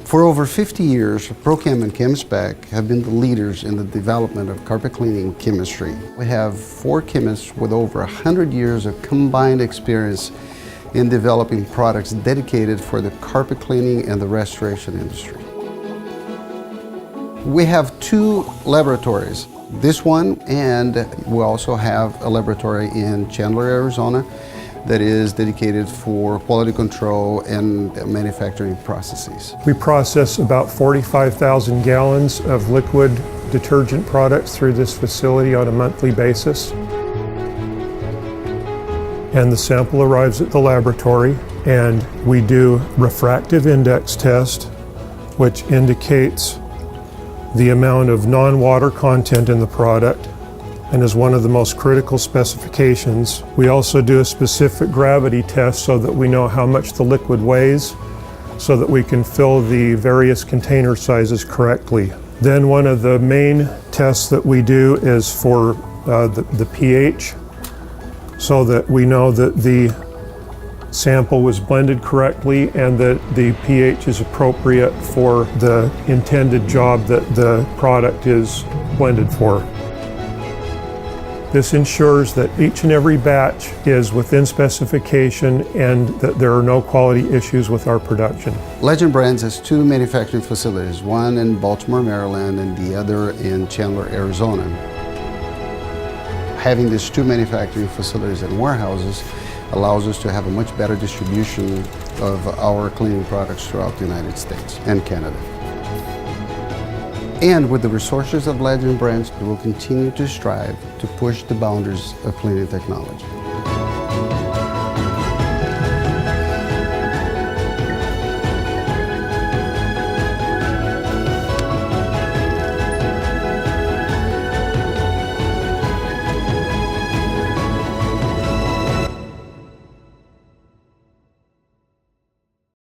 For over 50 years, Prochem and Chemspec have been the leaders in the development of carpet cleaning chemistry. We have 4 chemists with over 100 years of combined experience in developing products dedicated for the carpet cleaning and the restoration industry. We have 2 laboratories, this one, and we also have a laboratory in Chandler, Arizona, that is dedicated for quality control and manufacturing processes. We process about 45,000 gallons of liquid detergent products through this facility on a monthly basis. And the sample arrives at the laboratory, and we do refractive index test, which indicates the amount of non-water content in the product and is one of the most critical specifications. We also do a specific gravity test so that we know how much the liquid weighs so that we can fill the various container sizes correctly. Then one of the main tests that we do is for the pH, so that we know that the sample was blended correctly and that the pH is appropriate for the intended job that the product is blended for. This ensures that each and every batch is within specification and that there are no quality issues with our production. Legend Brands has 2 manufacturing facilities, one in Baltimore, Maryland, and the other in Chandler, Arizona. Having these 2 manufacturing facilities and warehouses allows us to have a much better distribution of our cleaning products throughout the United States and Canada. And with the resources of Legend Brands, we will continue to strive to push the boundaries of cleaning technology.